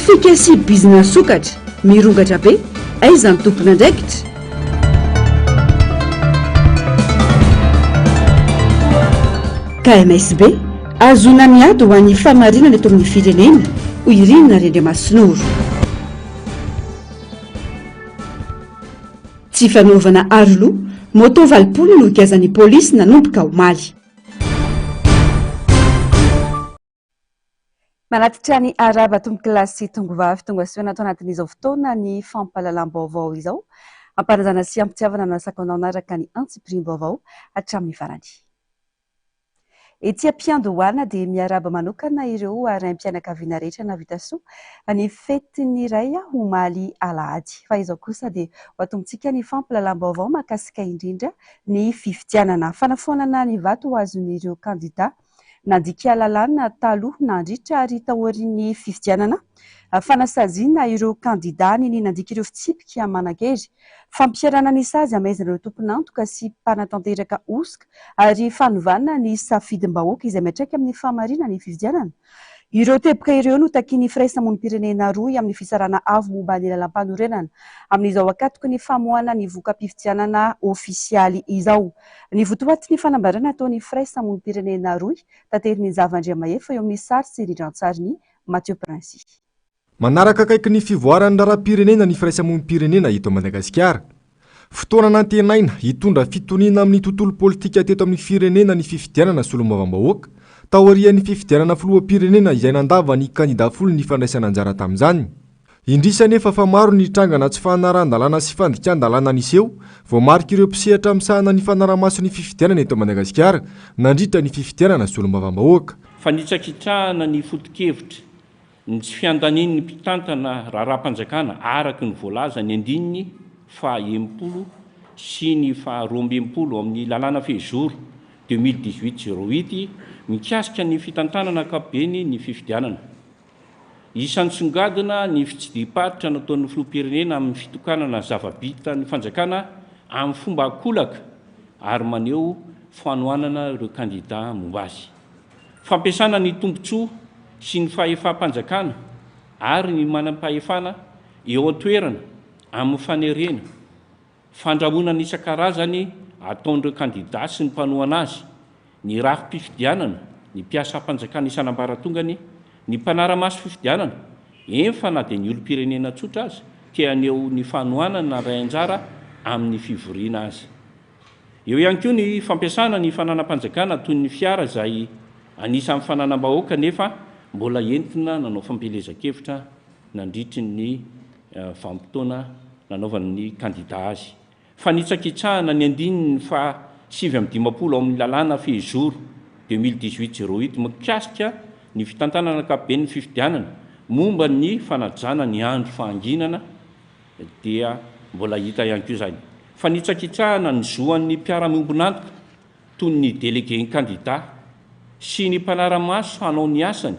trafika sy bizina sokatra mirongatra be aiza ny tompona andraikitra. KMSB azona miady ho an'ny famarinana eto amin'ny firenena ho irinina Randriamasinoro. Tsy fanaovana aroloha moto valopolo no ikazan'ny polisy nanomboka omaly. Manatitra ny araba tombokilasy tongovavy tonga sy natao anatin'izao fotoana ny fampahalalam-baovao izao ampanazana sy ampitiavana no asaka naraka ny antsipirim-baovao hatramin'ny farany. Ety Ampiandohana dia miaraba manokana ireo raim-pianakaviana rehetra navita soa ny fetiny iray omaly alahady. Fa izao kosa dia hoatontsika ny fampahalalam-baovao mahakasika indrindra ny fifidianana fanafonana ny vato ho azon'ireo kandida nandika lalàna taloha nandritra ary taorian'ny fifidianana fanasaziana ireo kandida ny nandika ireo fitsipika manan-kery fampiarana ny sazy amaizana ireo tompon'antoka sy mpanatanteraka osika ary fanovana ny safidim-bahoaka izay miatraika amin'ny famarinana ny fifidianana. Ireo teboka ireo no takiany firaisamonim-pirenena roa amin'ny fisarana avo momba ny lalam-panorenana amin'izao akatoko ny famoahana ny voka-pifidianana ofisialy izao. Ny votoaty ny fanambarana ataon'ny firaisamonim-pirenena roa tanteriny Zavandriamahefa eo amin'ny sary sy rindran-tsariny Mathieu Princy. Manaraka akaiky ny fivoaran'ny raram-pirenena ny firaisamonim-pirenena eto Madagasikara. Fotoana nantenaina hitondra fitoniana amin'ny tontolo politika teto amin'ny firenena ny fifidianana solombavam-bahoaka taorian'ny fifidianana filoham-pirenena izay nandava ny kandida folo ny fandraisana anjara tamin'izany. Indrisa nefa fa maro ny trangana tsy fanaran-dalàna sy fandikan-dalàna niseho vao marika ireo mpisehatra amin'sahana ny fanaramaso ny fifidianana eto Madagasikara nandritra ny fifidianana solombavam-bahoaka. Fanitsakitrahana ny foto-kevitra ny tsy fiandaniny ny mpitantana raharaham-panjakana araky ny voalaza ny andininy fa 10 sy ny fa 12 amin'ny lalàna fehizoro 2018-08 mikasika ny fitantanana ankapobeny ny fifidianana. Isan'ny songadina ny fitsidiparitra nataon'ny filoham-pirenena amin'ny fitokanana zava-bita ny fanjakana amin'ny fomba akolaka ary maneho fanohanana ireo kandida momba azy. Fampiasana ny tombontsoa sy ny fahefam-panjakana ary ny manam-pahefana eo an-toerana amin'ny fanerena fandrahona ny isan-karazany ataon'ireo kandida sy ny mpanohana azy, ny rahim-pifidianana, ny mpiasa-panjakana isan'ambaratongany, ny mpanara-maso fifidianana, fa na dia ny olom-pirenena tsotra azy tianeo ny fanohanana ray anjara amin'ny fivoriana azy. Eo ihany koa ny fampiasana ny fananam-panjakana toy ny fiara izay anisan'ny fananam-bahoaka nefa mbola entina nanao fampelezan-kevitra nandritry ny vanim-potoana nanaovana ny kandida azy. Fanitsakitsahana ny andininy fa 7-20 amin'ny lalàna fehizoro 2018-08 mikasika ny fitantanana ankapobeny fifidianana momba ny fanajana ny andro fahanginana dia mbola hita ihany koa izany. Fanitsakitsahana ny zoan'ny mpiara-miombonantoka toy ny délégué kandida sy ny mpanara-maso hanao ny asany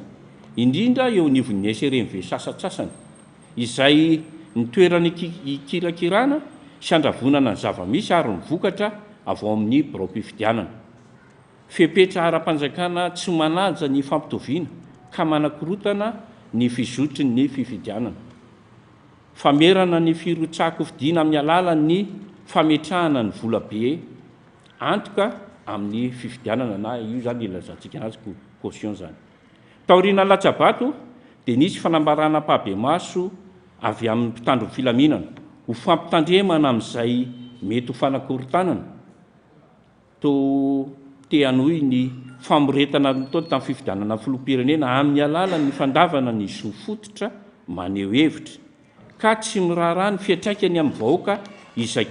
indrindra eo nivon'ny SRMV sasatsasany izay nitoerany ikirakirana sy andravonana ny zava-misy ary nivokatra avy ao amin'ny birao-pifidianana. Fepetra ara-panjakana tsy manaja ny fampitoviana ka manakorotana ny fizotry ny fifidianana. Famerana ny firotsako fidiana amin'ny alalan'ny fametrahana ny volabe antoka amin'ny fifidianana na io zany ilazantsika anazy caution zany. Taoriana latsabato dia nisy fanambarana pabe maso avy amin'ny mpitandro filaminana ho fampitandremana amin'izay mety ho fanakorotanana to te-hanohy ny famoretana nataony tamin'ny fifidianana filoham-pirenena amin'ny alalan'ny fandavana ny zo fototra maneho hevitra ka tsy miraharaha ny fiantraikany amin'ny vahoaka izay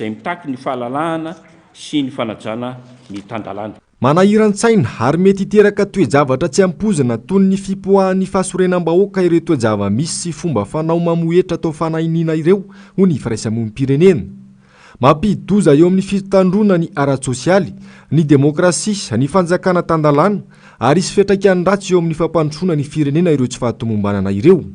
mitaky ny fahalalahana sy ny fanajana ny tandalana. Manahiran-tsaina ary mety hiteraka toe-javatra tsy ampozana toy ny fipoahan'ny fahasorenam-bahoaka ireo toe-java-misy sy fomba fanao mamoetra atao fanahiniana ireo ho ny firaisamonim-pirenena. Mampidi-doza eo amin'ny fitandrona ny ara-tsosialy, ny demokrasia, ny fanjakana tandalana ary isy fiantraikany ratsy eo amin'ny fampandrosoana ny firenena ireo tsy fahatomombanana ireo.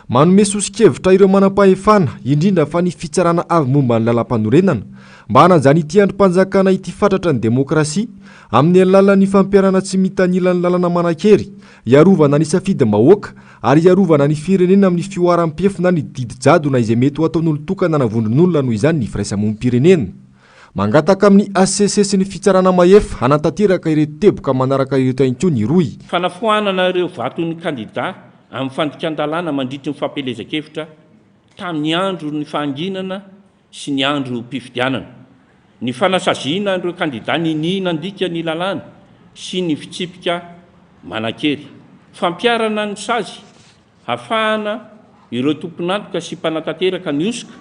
manome sosikevitra ireo manam-pahefana indrindra fa ny fitsarana avy momba ny lalam-panorenana mba hananjany ity androm-panjakana ity fatratra ny demokrasia amin'ny alalan'ny fampiarana tsy mitanila ny lalana manan-kery iarovana ny safidy-mbahoaka ary iarovana ny firenena amin'ny fioaram-piefina ny didi-jadona izay mety ho ataon'olon-tokana navondron'olona noho izany ny firaisamonim-pirenena mangataka amin'ny ACC sy ny fitsarana mahefa hanantanteraka ireto teboka manaraka ireto ainko ny roy fanafoanana ireo vaton'ny kandida amin'ny fandikan-dalàna mandritry ny fampelezan-kevitra tamin'ny andro ny fahanginana sy ny andro mpifidianana ny fanasaziana ireo kandida nynina andika ny lalàna sy ny fitsipika manan-kery fampiarana ny sazy hafahana ireo tompon'antoka sy mpanantanteraka ny osoka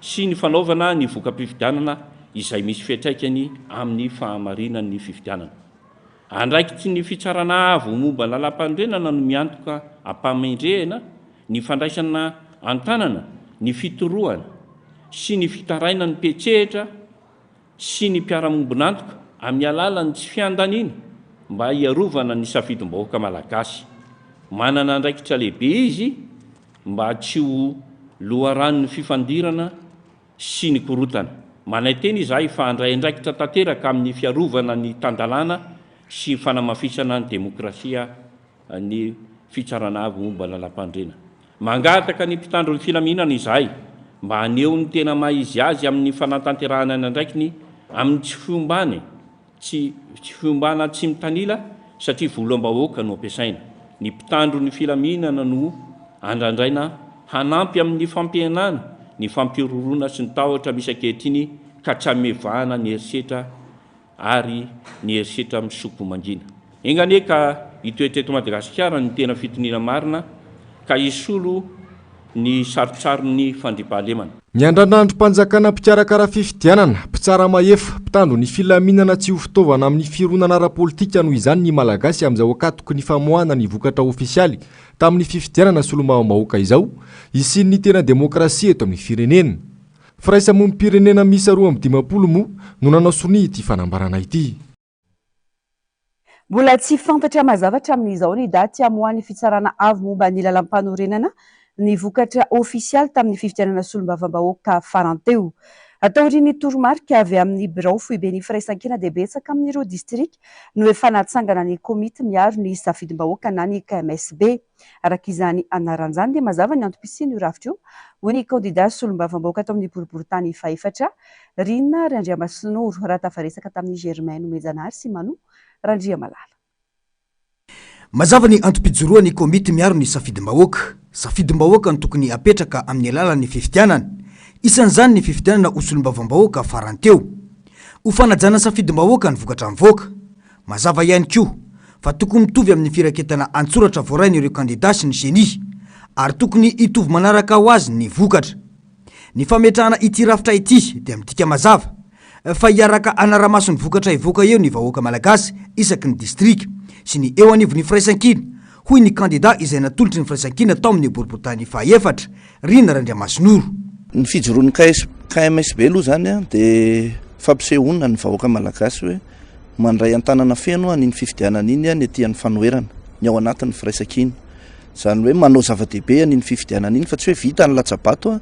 sy ny fanaovana ny voka-pifidianana izay misy fiatraikany amin'ny fahamarinan'ny fifidianana andraikitsy ny fitsarana avo momba lalam-pandrenana no miantoka ampamendrehana ny fandraisana antanana ny fitoroana sy ny fitaraina ny petsehitra sy ny mpiaramombonantoka amin'ny alalany tsy fiandaniana mba hiarovana ny safidim-bahoaka malagasy manana andraikitra lehibe izy mba tsy ho loharan'ny fifandirana sy ny korotana manaiteny izahay fa andray andraikitra tanteraka amin'ny fiarovana ny tandalàna sy fanamafisana ny demokrasia ny fitsarana avy momba lalam-pandrena mangataka ny mpitandro ny filaminana izahay mba haneo ny tena maizy azy amin'ny fanatanterahana ny andraikiny amin'ny tsy fiombany tsy fiombana tsy mitanila satria volam-bahoaka no ampiasaina ny mpitandro ny filaminana no andrandraina hanampy amin'ny fampianana ny fampirorona sy ny tahotra misy ankehitriny ka tsy hamevahana ny herisetra ary ny herisetra misoko mangina engane ka hitoetreto Madagasikara ny tena fitoniana marina ka isolo ny sarotsarony fandripahalemana ny andranandrom-panjakana mpikarakara fifidianana mpitsara mahefa mpitandro ny filaminana tsy ho fitaovana amin'ny fironana ara-politika noho izany ny malagasy amin'izao akatoko ny famoahana ny vokatra ofisialy tamin'ny fifidianana solombavam-bahoaka izao isin ny tena demokrasia eto amin'ny firenena firaisamonim-pirenena misa 2 moa no nanao soni ity fanambarana ity mbola tsy fantatra mazavatra amin'izao ny daty amohan'ny fitsarana avy momba ny lalam-panorenana ny vokatra ofisialy tamin'ny fifidianana solombavam-bahoaka faranteo ataoriny toromarika avy amin'ny birao foibeny firaisan-kina dia betsaka amin'ireo distrika no efa natsangana ny komity miaro ny safidim-bahoaka na ny KMSB araka izany anaran'izany dia mazava ny antom-pisiany io rafitra io hoy ny kandida solombavam-bahoaka tao amin'ny boriboritany faefatra Rina Randriamasinoro raha tafaresaka tamin'ny Germain Nomejanary sy Mano Randriamalala mazava ny antom-pijoroany komity miaro ny safidim-bahoaka no tokony apetraka amin'ny alalan'ny fifidianana isan'izany ny fifidianana ho solombavam-bahoaka faranteo ho fanajana safidim-bahoaka ny vokatra mivoaka mazava ihany koa fa tokony mitovy amin'ny firaketana antsoratra voarainy ireo kandida sy ny genie ary tokony hitovy manaraka ho azy ny vokatra ny fametrahana ity rafitra ity dia midika mazava fa hiaraka anaramaso ny vokatra ivoaka eo ny vahoaka malagasy isaky ny distrika sy ny eo anivony firaisan-kina hoy ny kandida izay natolotry ny firaisan-kina tao amin'ny boriboritany faefatra Rina Randriamasinoro ny fijoroan'ny KMSB aloha zany a dia fampisehoana ny vahoaka malagasy hoe mandray an-tanana feno a ny fifidianana iny a ny etian'ny fanoerana ny ao anatin'ny firaisan-kina zany hoe manao zava-dehibe a ny fifidianana iny fa tsy hoe vita ny latsabato a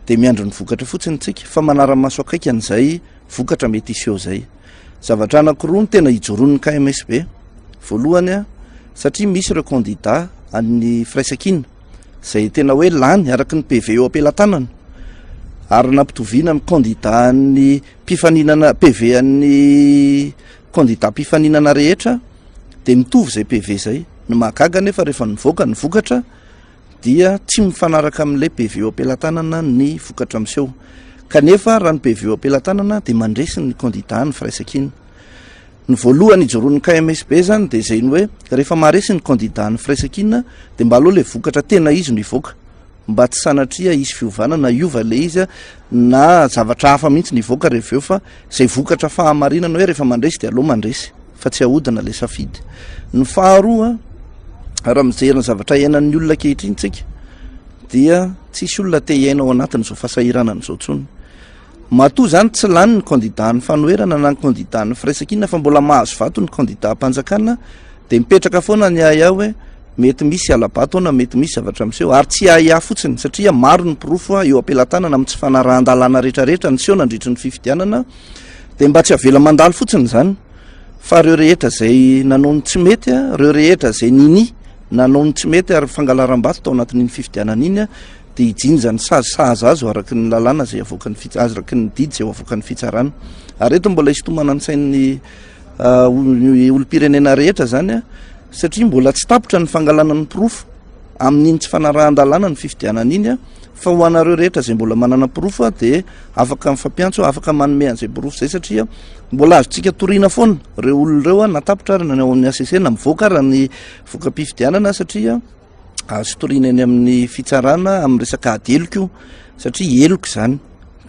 dia miandro ny vokatra fotsiny tsika fa manara-maso akaiky an'izay vokatra mety iseho zay zavatra anankiroa ny tena hijoroan'ny KMSB voalohany a satria misy ireo kandida amin'ny firaisan-kina zay tena hoe lany araka ny PV eo ampelantanana ary nampitoviana amin'ny kandida ny mpifaninana PV an'ny kandida mpifaninana rehetra dia mitovy zay PV zay no mahagaga nefa rehefa nivoaka ny vokatra dia tsy mifanaraka amin'ilay PV eo ampelantanana ny vokatra miseho kanefa raha ny PV eo ampelantanana dia mandresy ny kandida ny firaisan-kina ny voalohany ijoroan'ny KMSB zany dia zay ny hoe rehefa maharesy ny kandida ny firaisan-kina dia mba aloha le vokatra tena izy no ivoaka mba tsy sanatria isy fiovanana iova le izy na zavatra hafa mihitsy ny ivoaka rehefa eo fa zay vokatra fahamarinana hoe rehefa mandresy dia aloha mandresy fa tsy ahodina le safidy ny faharoa raha mijerina zavatra iainan'ny olona kehitriny tsika dia tsisy olona te iaina ao anatin'izao fahasahiranana izao tsony matoa zany tsy lany ny kandida ny fanoerana na ny kandida ny firaisan-kina fa mbola mahazo vato ny kandida mpanjakana dia mipetraka foana ny ahy aho hoe mety misy alabato na mety misy zavatra miseho ary tsy ahiah fotsiny satria maro ny pirofo eo ampelantanana amin'ny tsy fanarahan-dalàna rehetrarehetra nyseho nandritra ny fifidianana dia mba tsy avela mandalo fotsiny zany fa reo rehetra zay nanao ny tsy mety reo rehetra zay nini nanao ny tsy mety ary fangalaram-bato tao anatin'iny fifidianana iny dia ijinjany sahaza azo araky ny lalàna zay avoaka araky ny didy zay avoaka ny fitsarana ary eto mbola isitomana ny sain'ny olom-pirenena rehetra zany satria mbola tsy tapotra ny fangalana ny pirofo amin'iny tsy fanarahan-dalàna ny fifidianana iny fa ho anareo rehetra zay mbola manana pirofo dia afaka mifampiantso afaka manome an'izay pirofo zay satria mbola azontsika toriana foana reo olon'ireo natapotra ary nanao amin'ny ACC na mivoaka raha ny voka-pifidianana satria azo toriana eny amin'ny fitsarana amin'ny resaka adeloko satria eloko zany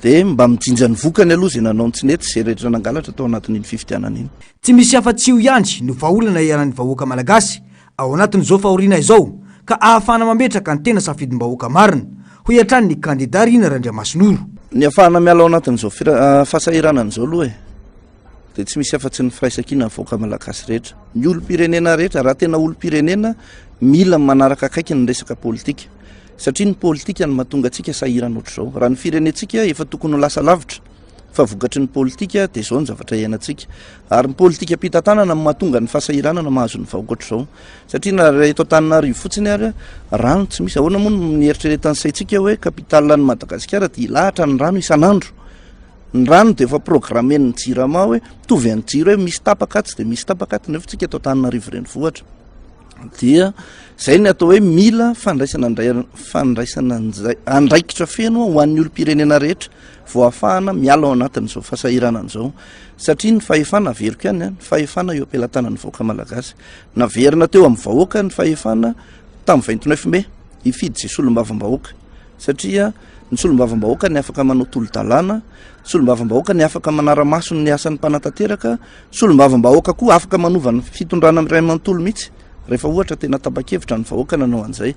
dia mba mijinjany vokany aloha zay nanao ny tsy nety zay rehetra nangalatra tao anatin'iny fifidianana iny tsy misy afa-tsy io ihany no vaolana ianan'ny vahoaka malagasy ao anatin'izao fahoriana izao ka ahafahana mametraka ny tena safidim-bahoaka marina ho iatrany ny kandida Rina Randriamasinoro ny ahafahana miala ao anatin'izao fahasahiranan'izao aloha dia tsy misy afa-tsy ny firaisan-kina ny vahoaka malagasy rehetra ny olom-pirenena rehetra raha tena olom-pirenena mila manaraka akaiky ny resaka politika satria ny politika ny mahatonga antsika sahirana ohatr'izao raha ny firenentsika efa tokony ho lasa lavitra fa vokatry ny politika dia izao ny zavatra iainantsika ary ny politika mpitantanana mahatonga ny fahasahiranana mahazo ny vahoaka ohatr'izao satria na eto Antananarivo fotsiny ary rano tsy misy ahoana moa ny eritreretan'ny saintsika hoe kapitalany Madagasikara dia ilahatra ny rano isan'andro ny rano dia efa programmen'ny jirama hoe tovy any jiro hoe misy tapakaty dia misy tapakaty nefa tsika eto Antananarivo renivohitra dia zay ny atao hoe mila fandraisana andraikitra feno ho an'ny olom-pirenena rehetra vao ahafahana miala ao anatin'izao fahasahiranan'izao satria ny fahefana veriko ihany ny fahefana eo ampelantanan'ny vahoaka malagasy naverina teo amin'ny vahoaka ny fahefana tamin'ny 29 Mai hifidy zay solombavam-bahoaka satria ny solombavam-bahoaka ny afaka manao tolo-dalàna solombavam-bahoaka ny afaka manara-maso ny asan'ny mpanantanteraka solombavam-bahoaka koa afaka manova ny fitondrana ray amanontolo mihitsy rehefa ohatra tena tabakevitra ny vahoaka nanao an'izay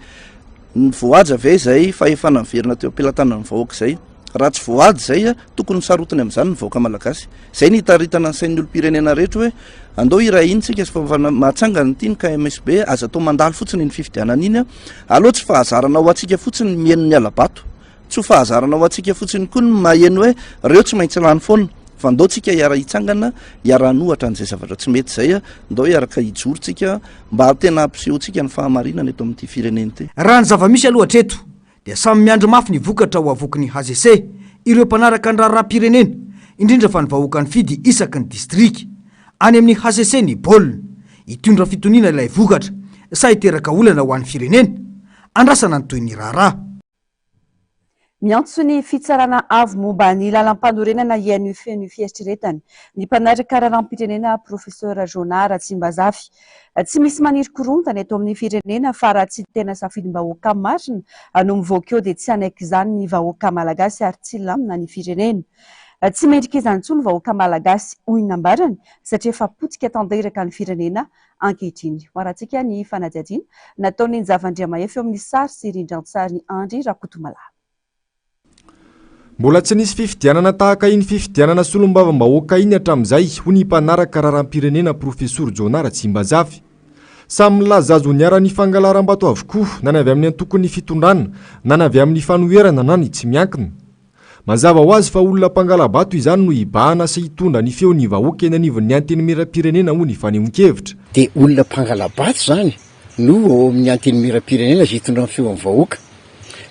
ny voaja ve zay fahefana miverina teo ampelantanana ny vahoaka zay raha tsy voady zay tokony sarotiny amin'izany ny vahoaka malagasy zay ny hitaritana ny sain'ny olom-pirenena rehetra hoe andao iraha iny tsika mahatsangany ity ny KMSB aza atao mandalo fotsiny ny fifidianana iny aloha tsy fahazarana ho atsika fotsiny mihaino ny alabato tsy ho fahazarana ho atsika fotsiny koa ny maheno hoe reo tsy maintsy lany foana fa ndao tsika hiara hitsangana hiara-nohatra n'izay zavatra tsy mety zay ndao hiaraka hijorotsika mba tena ampisehontsika ny fahamarinana eto amin'ity firenena ity raha ny zava-misy aloha hatreto dia samy miandro mafy ny vokatra ho avoky ny ACC ireo mpanaraka ny raharaha-pirenena indrindra fa ny vahoaka ny fidy isaky ny distrika any amin'ny ACC ny baolina hitondra fitoniana ilay vokatra sa hiteraka olana ho an'ny firenena andrasana ny toy ny raharaha miantso ny fitsarana avo momba ny lalam-panorenana ihaino feno fieritreretany ny mpanaraka raharaha-pirenena professeur Jonar Tsimbazafy tsy misy maniry korontana eto amin'ny firenena fa raha tsy tena safidim-bahoaka marina no mivoaka eo dia tsy anaiky izany ny vahoaka malagasy ary tsy lamina ny firenena tsy mendrika izany intsony ny vahoaka malagasy hoy nambarany satria efa potika tanteraka ny firenena ankehitriny hoarantsika ny fanadihadiana nataony Zavandriamaefy eo amin'ny sary sy rindran-tsary Andry Rakotomala. Mbola tsy nisy fifidianana tahaka iny fifidianana solombavam-bahoaka iny hatramin'izay ho ny mpanaraka raharaha-pirenena professeur Jonar Tsimbazafy. Samy milaza azo niara ny fangalaram-bato avokoa na avy amin'ny antokony fitondrana na avy amin'ny fanoherana na ny tsy miankina. Mazava ho azy fa olona mpangala-bato izany no hibahana sy hitondra ny feo ny vahoaka eny anivon'ny anteny miram-pirenena ho ny fanehoan-kevitra. Dia olona mpangala-bato zany no ao amin'ny anteny miram-pirenena zay hitondra ny feo amin'ny vahoaka.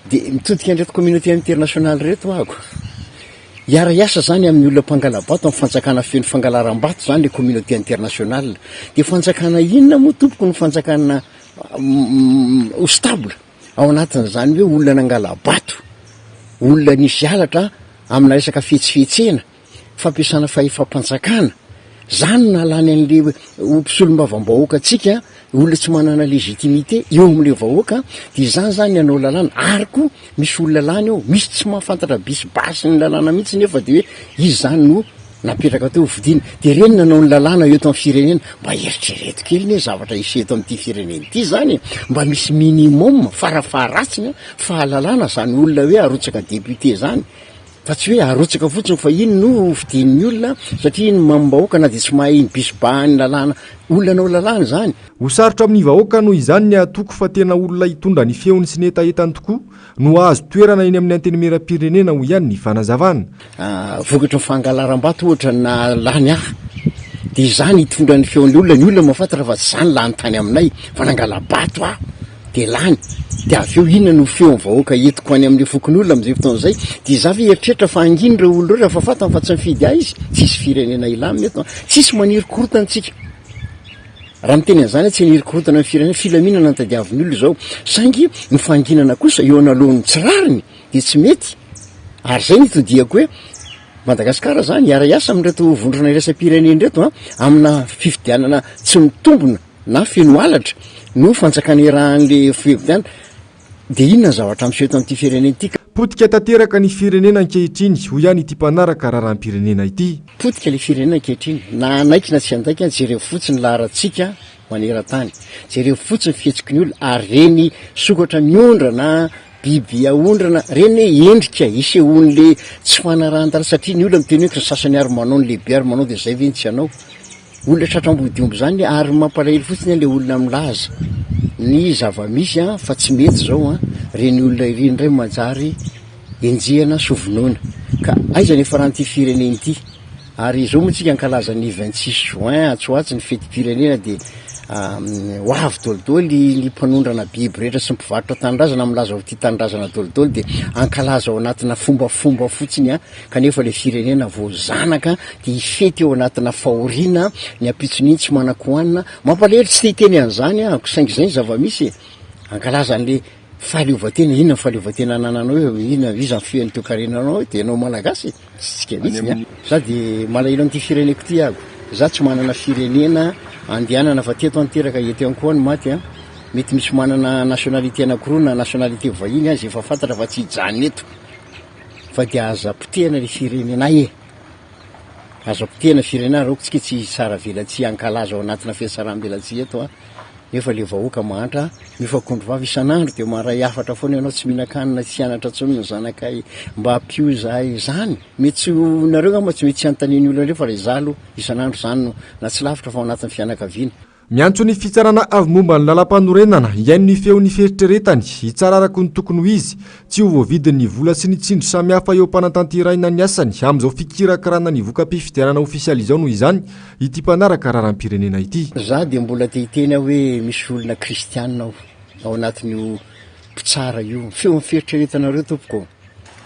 Dia mitodika andreto communauté internationale reto ako hiara-iasa zany amin'ny olona mpangala-bato amin'ny fanjakana feno fangalaram-bato zany le communauté internationale dia fanjakana inona moa tompoko ny fanjakana stable ao anatin'izany hoe olona nangala-bato olona nisy alatra amina resaka fihetsifihetsena fampiasana fahefam-panjakana zany nalany an'le mpisolom-bavam-bahoaka atsika olona tsy manana legitimité eo amin'le vahoaka dia izany zany anao lalàna ary koa misy olona lany ao misy tsy mahafantatra bisibasy ny lalàna mihitsy nefa dia hoe izy zany no napetraka teo vidiana dia reny nanao ny lalàna eto amin'ny firenena mba eritrereto kely ny zavatra isy eto amin'ity firenena ity zany mba misy minimum farafaharatsiny fahalalàna zany olona hoe arotsaka député zany fa tsy hoe arotsaka fotsiny fa iny no fidin'ny olona satria iny mambahoaka na dia tsy mahay iny bisibahany lalàna olona nao lalàna zany hosarotra amin'ny vahoaka noho izany ny atoko fa tena olona hitondra ny feony sy netaetany tokoa no azo toerana eny amin'ny antenimieram-pirenena ho ihany ny fanazavana vokatra fangalaram-bato ohatra na lany aha dia izany hitondra ny feon'ny olona ny olona mahafantatra fa tsy zany lany tany aminay fa nangala-bato aho dia lany dia avy eo inona no feon'ny vahoaka entiko any amin'ny fokon'olona amin'izay fotoana izay dia za ve eritreritra fa anginy ireo olona ireo rehefa fatany fa tsy mifidy ahy izy tsisy firenena ilamy eto tsisy maniry-korotana antsika raha miteny an'izany tsy aniry-korotana amin'ny firenena filaminana ny tadiavin'ny olona izao saingy ny fanginana kosa eo analohan'ny tsirariny dia tsy mety ary zay nitodiako hoe Madagasikara zany iara-iasa amin'reto vondrona iraisam-pirenena reto amina fifidianana tsy mitombona na feno alatra no fanjakany rahan'le fifidianana dia inona ny zavatra miseho eto amin'ity firenena ity potika tanteraka ny firenena ankehitriny ho ihany ity mpanaraka raharam-pirenena ity potika le firenena ankehitriny na anaiky na tsy andaika jereo fotsiny laharatsika maneran-tany jereo fotsiny fihetsiky ny olona ary reny sokatra miondrana biby aondrana reny endrika isehon'le tsy fanarahantara satria ny olona miteny hoe sasany ary manao ny lehibe ary manao dia zay ve tsy anao olona tratram-bodiombo zany ary mampalahelo fotsiny le olona milaza ny zava-misy fa tsy mety zao reny olona ireny ray manjary enjehana sovinona ka aiza nefa raha n'ity firenena ity ary izao moa tsika ankalaza ny 26 juin atsoatsy ny fety-pirenena dia ho avy dolidoly ny mpanondrana biby rehetra sy mpivarotra tanindrazana milaza ity tanindrazana dolidoly dia ankalaza ao anatina fombafomba fotsiny kanefa le firenena voazanaka dia hifety eo anatina fahoriana ny ampitson'iny tsy manan-kohanina mampalahelo tsy titeny an'izany saingy izay ny zava-misy ankalaza an'le fahaleovatena inona ny fahaleovatena anananao hoe inona iza ny teo karenanao dia ianao malagasy tsika mihitsy za dia malahelo amin'ity fireneko ity ago za tsy manana firenena andehanana fa teto anteraka eto ihany koa ny maty mety misy manana nationalité anankiroa na nationalité vahiny azy efa fantatra fa tsy hijanona eto fa dia aza-potehana le firenena aza-potehana firenena raoko tsika tsy sara velatsy ankalaza ao anatina fiasaram-belatsy eto nefa le vahoaka mahantra mifakondro vavy isan'andro dia maharay afatra foana ianao tsy mihinan-kanina tsy hianatra tsony ny zanakay mba hampio zahay zany mety tsy nareo ma tsy mety tsy anontaniany olona ireo fa le zalo isan'andro zany no na tsy lavitra fa ao anatin'ny fianakaviana miantso ny fitsarana avy momba ny lalam-panorenana iaino ny feon'ny fieritreretany hitsararako ny tokony ho izy tsy ho voavidin'ny vola sy ny tsindro samihafa eo mpanatanteraina ny asany amin'izao fikirakarana ny voka-pifidianana ofisialy izao noho izany ity mpanaraka raharam-pirenena ity za dia mbola tehiteny hoe misy olona kristianina ao anatin'io mpitsara io feo fieritreretanareo tompoko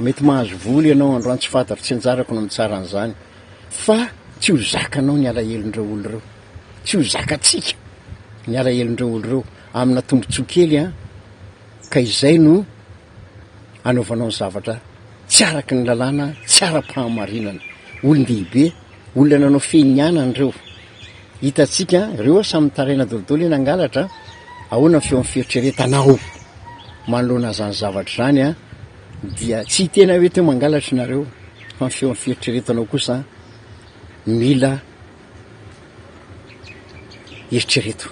mety mahazo voly ianao androany tsy fantatro tsy anjarako no mitsara an'izany fa tsy ho zakanao ny alahelondreo olo ireo tsy ho zakatsika ny alahelondreo olo ireo amina tombontsoakely ka izay no anaovanao ny zavatra tsy araky ny lalàna tsy ara-pahamarinana olon-dehibe olona nanao fenianan'ireo hitatsika ireo samy taraina dolidoly eny angalatra ahoana ny feo amin'ny fieritreretanao manoloana zany zavatra zany dia tsy tena hoe teo mangalatra nareo fa ny feo amin'ny fieritreretanao kosa mila eritrereto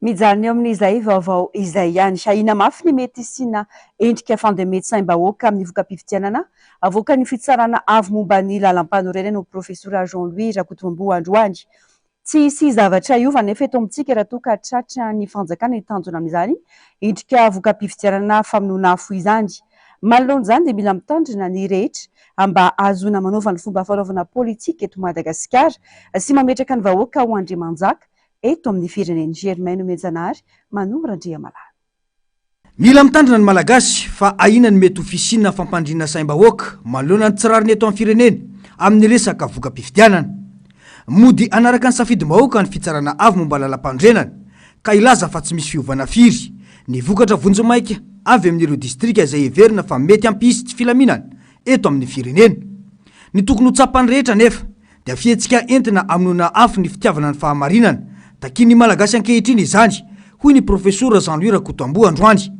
mijanona eo amin'izay vaovao izay ihany sahina mafy ny mety sina endrika fande médecin-bahoaka amin'ny voka-pifidianana avoaka ny fitsarana avy momba ny lalam-panorenana professeur Jean-Louis Rakotombo Androany tsy hisy zavatra iova nefa eto amintsika raha toa ka tratra ny fanjakana hitanjona amin'izany endrika voka-pifidianana famonoana afo izany manoloan'izany dia mila mitandrina ny rehetra mba azona manaova ny fomba fanaovana politika eto Madagasikara sy mametraka ny vahoaka ho Andriamanjaka eto amin'ny fireneny Germaine Mejanary Manorandria Malala. Mila mitandrina ny malagasy fa aina ny mety ofisina fampandrina saim-bahoaka manoloana ny tsirariny eto amin'ny firenena amin'ny resaka voka-pifidianana. Mody anaraka ny safidim-bahoaka ny fitsarana avy momba lalam-pandrenana ka ilaza fa tsy misy fiovana firy ny vokatra vonjomaika avy amin'ireo distrika izay heverina fa mety ampisy tsy filaminana eto amin'ny firenena. Ny tokony ho tsapany rehetra nefa dia fihetsika entina amonoana afo ny fitiavana ny fahamarinana takiany malagasy ankehitriny izany hoy ny professeur Jean-Louis Rakotombo Androany.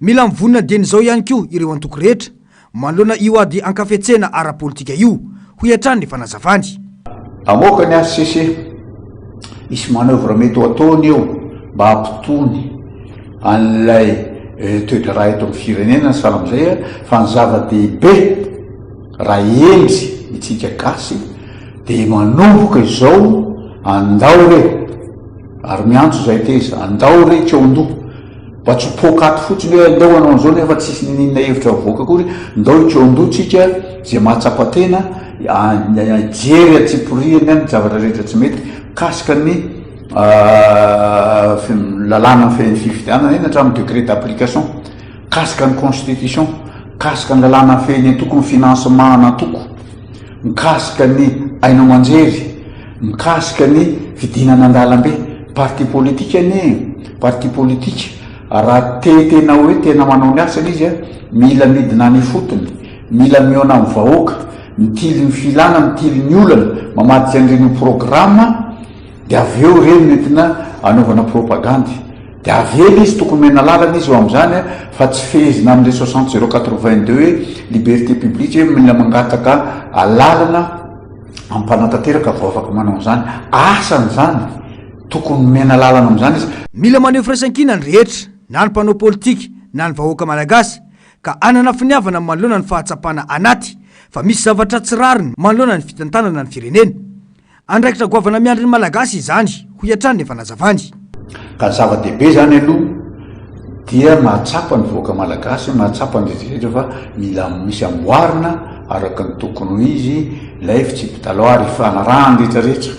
Mila mivonina dieny izao ihany koa ireo antoko rehetra manoloana io ady ankafetsena ara-politika io hoy hatrany ny fanazavany. Amoaka ny ACC misy manœuvre mety ho ataony eo mba hampitony an'ilay toedra raha eto amin'ny firenena sala am'izay fa ny zava-dehibe raha endry itsika gasy de manomboka izao andao re ary miantso zay teza andao re tsy eo-ndoha mba tsy pokaty fotsiny hoe andao anao an'izao nefa tsisy ninina hevitra voaka kory ndao tsy eo-ndoha tsika zay mahatsapatena jery atsiporiany any zavatra rehetra tsy mety kasika ny lalàna feny fifidianana eny hatramin'ny degré d'application kasika ny constitution kasika ny lalàna feny antoko ny financement natoko mikasika ny aina manjery mikasika ny fidinana andalambe parti politique ane parti politique raha tena hoe tena manao ny asany izy mila midina ny fotony mila miona amin'ny vahoaka mitily ny filana mitily ny olana mamadika an'ireny programma de avy eo reny nentina anaovana propagandy de avela izy tokony mena lalana izy eo am'izany fa tsy fehezina am'le 60082 hoe liberté publique hoe mila mangataka alalana ampanatanteraka vao afaka manao an'izany asany zany tokony mena lalana am'izany izy mila maneho firaisan-kina ny rehetra na ny mpanao politika na ny vahoaka malagasy ka anana finiavana manoloana ny fahatsapana anaty fa misy zavatra tsy rariny manoloana ny fitantanana ny firenena andraikitra goavana miandry ny malagasy izany ho iatrany efa nazavany ka ny zava-dehibe zany aloha dia mahatsapa ny voaka malagasy mahatsapa ny rehetra fa mila misy amboarina araka ny tokony ho izy lay fitsipitaloary fanarahany rehetrarehetra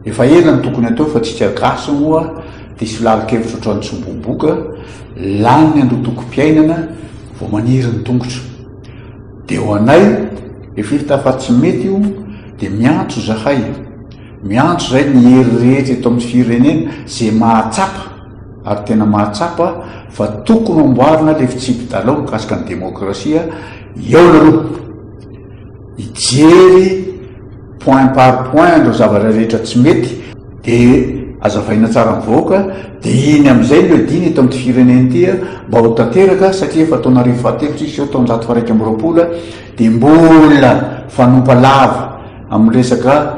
efa ela ny tokony atao fa tsika gasy moa de solarikevitra otrany tsoboboka lany androtoko-piainana vao maniry ny tongotra de ho anay efa hita fa tsy mety io de miantso zahay miantso zay ny hery rehetra eto amin'ny firenena zay mahatsapa ary tena mahatsapa fa tokony amboarina le fitsipidalao mikasika ny demokrasia eo naloha ijery point par point ndreo zavatra rehetra tsy mety de azavaina tsara mivoaka de iny am'izay no ediny eto amin'ny firenena tia mba ho tanteraka satria efa taona arivo fahatelotra izy eo taonjato faraiky amby roapola de mbola fanompalava amin'ny resaka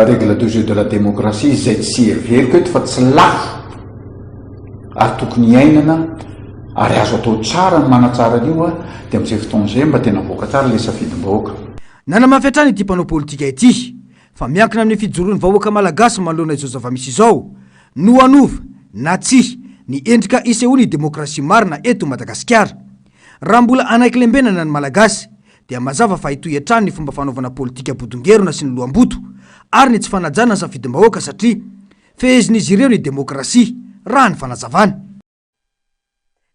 règle de jeu de la démocratie zay tsy everiko eto fa tsy lafo ary tokony iainana ary azo atao tsara ny manatsara an'io de am'izay fotoan'izay mba tena voaka tsara le safidim-bahoaka nanamafy ity mpanao politika ity fa miankina amin'ny fijoroan'ny vahoaka malagasy manoloana izao zava-misy izao no anova na tsi ny endrika isehoany demokrasia marina eto Madagasikara raha mbola anaiky lembenana ny malagasy dia mazava fa hitohy-hatrany ny fomba fanaovana politika bodongerona sy ny lohamboto ary ny tsy fanajana ny safidim-bahoaka satria fehezin'izy ireo ny demokrasia raha ny fanazavana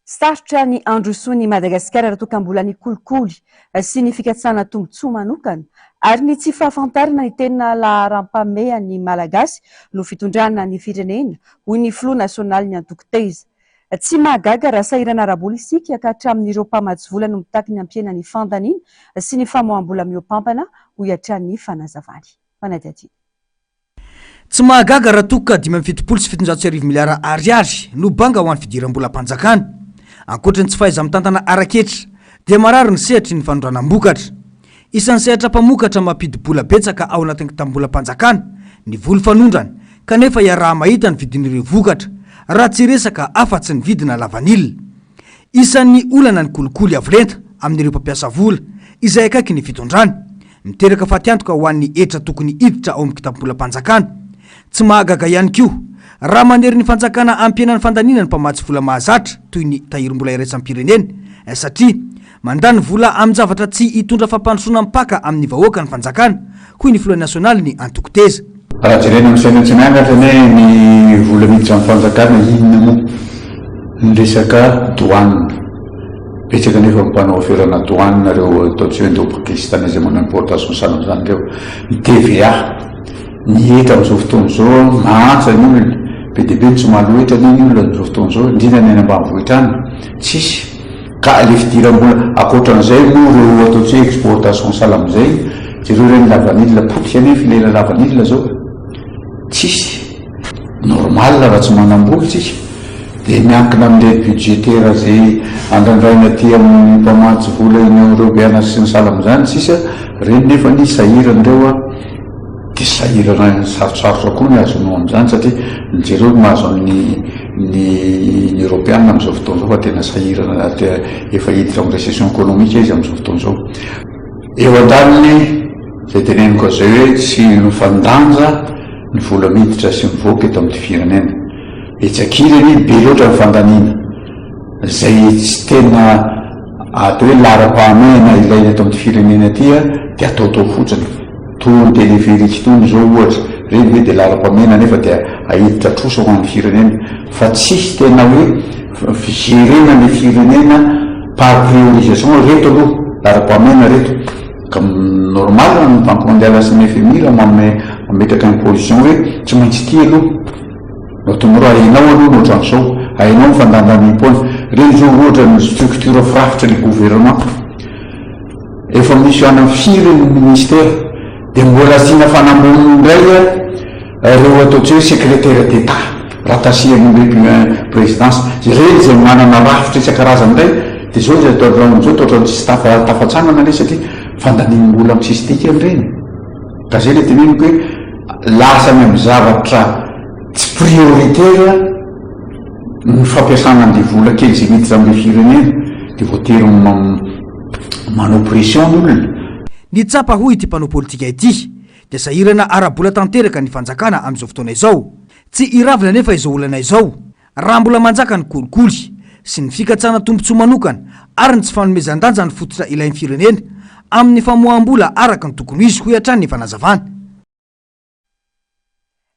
sarotra ny androsoa ny Madagasikara raha toka mbola ny kolikoly sy ny fikatsana tombotsoa manokana ary ny tsy fahafantarana ny tena laharam-pamehan'ny malagasy no fitondrana ny firenena hoy ny Front National ny antoko teza tsy mahagaga raha sahirana araboly isika ka hatramin'ireo mpamatsy vola no mitaky ny ampiana ny fandaniana sy ny famoaham-bola miompampana ho iatran'ny fanazavany fanadiady tsy mahagaga raha toka 570 sy 700 miliara ariary no banga ho an'ny fidiram-bola mpanjakana ankoatrany tsy fahaiza mitantana araketra dia marary ny sehatry ny fanondranam-bokatra isan'ny sehatra mpamokatra mampidi-bola betsaka ao anatin'ny tambola mpanjakana ny voly fanondrany kanefa iaraha mahita ny vidin'ireo vokatra raha tsy resaka afa-tsy ny vidina lavanilina isan'ny olana ny kolikoly avolenta amin'ireo mpampiasa vola izay akaiky ny fitondrany miteraka fatiantoka ho an'ny etra tokony hiditra ao amin'ny kitambola mpanjakana tsy mahagaga ihany koa raha manery ny fanjakana ampianany fandaninany mpamatsy vola mahazatra toy ny tahirom-bola iraisam-pirenena satria mandany vola amin'ny zavatra tsy hitondra fampandrosoana mpaka amin'ny vahoaka ny fanjakana hoy ny Front National ny antoko teza raha jerena amin'ny saina tsy miangatra ne ny vola miditra amin'ny fanjakana inona moa ny resaka douane betsaka nefa mpanao aferana douane nareo ataontsika hoe ndreo pakistanais zay manao importation sana am'izany reo ny TVA miheta amin'izao fotoana zao maantsa ny olona be dia be tsy mahaloatra ny olona amin'izao fotoana zao indrindra ny any ambanivohitra any tsisy ka le fidiram-bola akoatran'izay moa reo ataontsika hoe exportation sala am'izay jereo reny lavanila potika nefa ilena lavanila zao tsisy normal raha tsy manam-bola tsisy de miankina amin'le budgétaire zay andrandraina ty amin'ny mpamatsy vola union européenne sy ny sala am'izany tsisa reny nefa ny sahiran'ireo de sahirana sarosarotra koa ny azonao am'izany satria jereo mahazo amin'ny ny européenne amin'izao fotoana zao fa tena sahirana efa hiditra amin'ny récession économique izy amin'izao fotoana zao. Eo an-daniny zay teneniko zay hoe tsy nofandanja ny vola miditra sy mivoaka eto amin'ny firenena. Etsakirany be loatra ny fandaniana zay tsy tena atao hoe lara-pahamehana ilaina eto amin'ny firenena tya de ataotao fotsiny. Tony teleferiky tony zao ohatra reny hoe de lara-pahamehana nefa de ahiditra trosa ho an'ny firenena, fa tsisy tena hoe figerena ny firenena par priorisation reto aloha lara-pahamehana reto. Ka normal ny banque mondiale sy ny FMI raha mametraka ny position hoe tsy maintsy ty aloha notomoro hainao aloha no ohatran'izao, hainao mifandandany impona reny zao ohatra ny structure firafitra ny gouvernement efa misy any firy ny ministère de mbola asiana fanamboniny indray reo ataotsy hoe secrétaire d'état rattaché amin'ny présidence reny zay manana rafitra isan-karazany indray de zao zay zao toatrany tsy tafatsanana le satria fandanin'olona amin'ny sistika an'ireny. Ka zay le teneniko hoe lasany amin'ny zavatra tsy prioritaire ny fampiasana an'le vola kely zay miditra amin'ny firenena de voatery manao pression n'olona. Ny tsapa hoy ity mpanao politika ity de sahirana ara-bola tanteraka ny fanjakana amin'izao fotoana izao. Tsy iravina nefa izao olana izao raha mbola manjaka ny kolikoly sy ny fikatsana tombontsoa manokana ary ny tsy fanomezan-danja ny fototra ilain'ny firenena amin'ny famoaham-bola araka ny tokony izy ho hatrany ny fanazavana.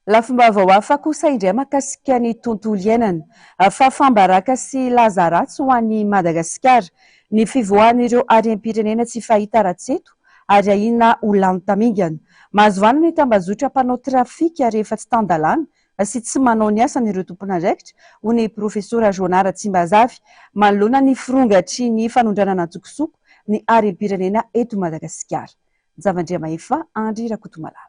Lafim-baovao hafa kosa indray mahakasika ny tontolo iainana, fahafambaraka sy laza ratsy ho an'ny Madagasikara, ny fivoahan'ireo harem-pirenena tsy fahita ratseto ary ahina ho lany tamingana. Mahazovana ny tambazotra mpanao trafika rehefa tsy tandalana sy tsy manao ny asan'ireo tompon'andraikitra ho ny profesora Jonara Tsimbazavy manoloana ny firongatry ny fanondranana tsokosoko ny harem-pirenena eto Madagasikara. Javandriamahefa Andry Rakotomalala.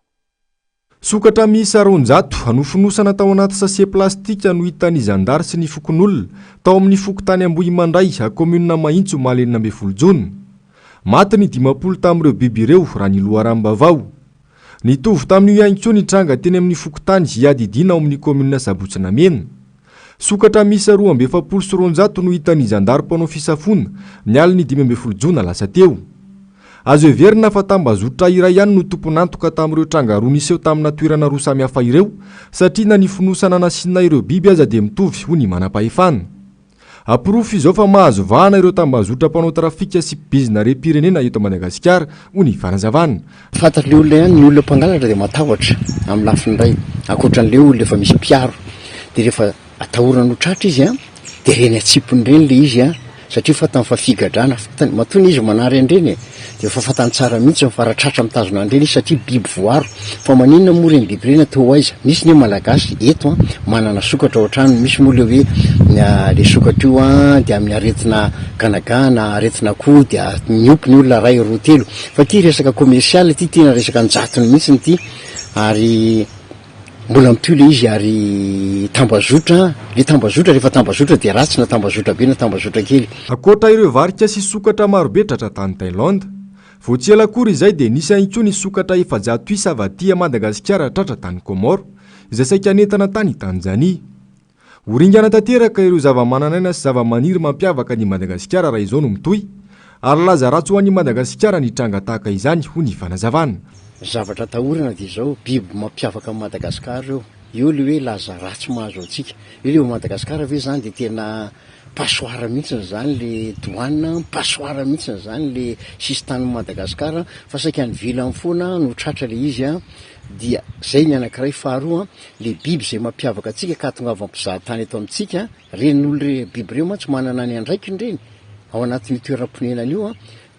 Sokatra miisa 200 anofonosana tao anaty sase plastika no hitan'ny zandary sy ny fokon'olona tao amin'ny fokotany Ambohimandray a komunina Mahintso Malenina Ambefolo Jona. Maty ny 50 tamin'ireo biby ireo raha ny loharambavao. Nitovy tamin'io ihany koa ny tranga teny amin'ny fokotany hiadidina ao amin'ny komunina Sabotsinamena. Sokatra miisa 270 sy 200 no hitan'ny zandary mpanao fisafona ny aliny 15 Jona lasa teo. Azo heverina fa tambazotra iray ihany no tomponantoka tamin'ireo tranga roa niseho tamina toerana roa samihafa ireo satria na ny fonosana nasiana ireo biby aza dia mitovy ho ny manam-pahefana. Apirofo izao fa mahazo vahana ireo tambazotra mpanao trafika sy bizina rem-pirenena eto Madagasikara ho ny fanazavana. Fantatry olona ihany ny olona mpangalatra dia matahotra amin'ny lafiny iray ankoatran'le olona efa misy mpiaro dia rehefa atahorana ho tratra izy dia reny atsipony reny le izy satria fatany fa figadrana matony izy manary andreny dia fa fatany tsara mihitsy faratratra mitazona andreny izy satria biby voaro fa maninona moa reny biby reny atao aiza misy ny malagasy eto manana sokatra ohatrany misy moa le hoe le sokatra io dia amin'ny aretina ganagana aretina koa dia miopy ny olona ray roa telo fa ty resaka komersialy ty tena resaka njatony mihitsy ty ary mbola mitoy le izy ary tambazotra rehefa tambazotra dia ratsy na tambazotra be na tambazotra kely. Akoatra ireo varika sy sokatra marobe tratra tany Thailande, voatsy ela kory izay dia nisy ihany koa ny sokatra efajato isa avaty a Madagasikara tratra tany Komoro izay saika netana tany Tanzania. Horingana tanteraka ireo zava-manan'aina sy zava-maniry mampiavaka ny Madagasikara raha izao no mitoy ary laza ratsy ho an'ny Madagasikara ny tranga tahaka izany ho ny fanazavana. Zavatra tahorana dia izao biby mampiavaka Madagasikara eo le hoe laza ratsy mahazo antsika eo le Madagasikara ve zany dia tena pasoara mihitsy zany le douane, pasoara mihitsy zany le sistan'ny Madagasikara fa saika ny vilany foana no tratra le izy dia zay ny anankiray. Faharoa le biby zay mampiavaka atsika ka tongavampizahatany eto amintsika reny olo re biby reo tsy manana ny andraikiny reny ao anatin'ny toeram-ponenany io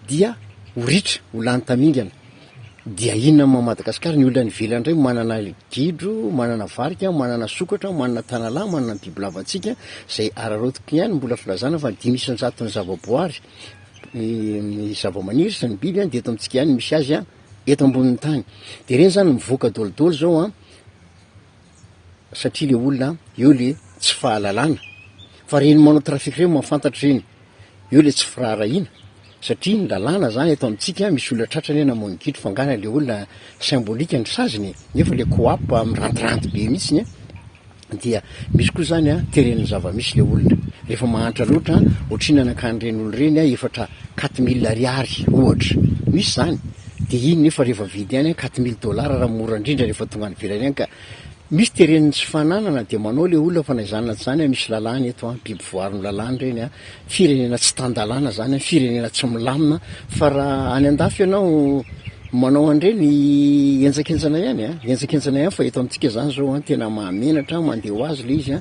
dia horitra ho lany tamingana. Dia inona ma Madagasikara ny olona ny vilany indray manana gidro, manana varika, manana sokatra, manana tanalahy, manana bibilavatsika zay ararotiko ihany mbola filazana fa 500 ny zavaboary ny zavamaniry sy ny biby dia eto amintsika ihany misy azy eto ambonin'ny tany. Dia reny zany mivoaka dolodolo zao satria le olona eo le tsy fahalalana fa reny manao trafika reny mahafantatra reny eo le tsy firaharahiana satria ny lalàna zany eto amintsika misy olona tratrany namono gidro fangana le olona symbolika ny saziny nefa le koapa mirantiranty be mihitsy dia misy koa zany a teren'ny zava-misy le olona rehefa mahantra loatra ohatrinana kan'ireny olo reny a efatra 4000 ariary ohatra misy zany de iny nefa rehefa vidy any $4000 raha mora indrindra rehefa tonga any velany any ka misy teren'ny tsy fananana de manao le olona fa naizanana zany misy lalàna eto a biby voariny lalàna reny a firenena tsy tandalàna zany firenena tsy milamina fa raha any andafy ianao manao andreny enjakenjana ihany enjakenjana ihany fa eto amintsika zany zao tena mahamenatra mandeha ho azy le izy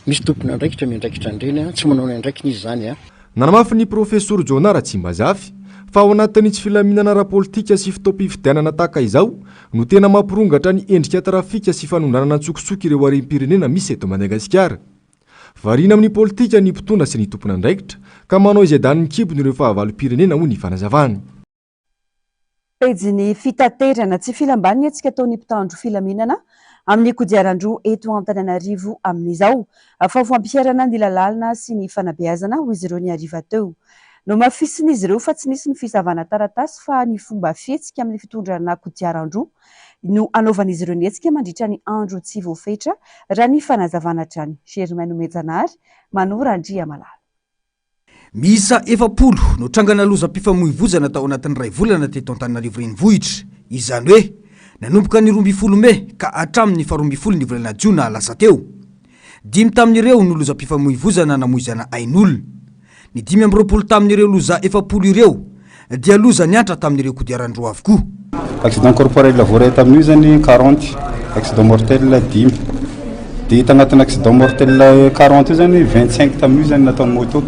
misy tompona andraikitra miandraikitra andreny tsy manao ny andraikiny izy zany nanamafy ny professeur Jonara Tsimbazafy fa ao anatin'ny tsy filaminana ara-politika sy fitaom-pifidianana tahaka izao no tena mampirongatra ny endrika trafika sy fanondranana tsokitsoky ireo harem-pirenena misy eto Madagasikara. Variana amin'ny politika ny mpitondra sy ny tompona andraikitra ka manao izay daniny kibony ireo fahavalom-pirenena ho ny fanazavany. Pejiny fitaterana tsy filambaniny antsika ataon'ny mpitandro filaminana amin'ny kodiaran-droa eto Antananarivo amin'izao fa fampiarana ny lalàna sy ny fanabeazana ho izy ireo ny ariva teo. No mafisin'izy ireo fa tsy nisy ny fisavana taratasy fa ny fomba fihetsika amin'ny fitondrana kodiaran-droa no anaovan'izy ireo ny hetsika mandritra ny andro tsy voafetra raha ny fanazavana hatrany. Germaine Mejanary, Manora Andria Malala. Miisa 7 no trangana lozam-pifamoivoizana tao anatin'ny ray volana teto Antananarivo renivohitra. Izany hoe nanomboka ny 12 Mey ka hatramin'ny 12 ny volana Jiona lasa teo. 5 tamin'ireo no lozam-pifamoivoizana namoizana ain'olona. Ny 20 tamin'ireo loza 7 ireo dia loza niantra tamin'ireo kodiaran-droa avokoa. Accident corporel voaray tamin'io zany 40, accident mortel 10. Dia hita anatin'ny accident mortel 40 io zany 25 tamin'io zany nataon'ny moto.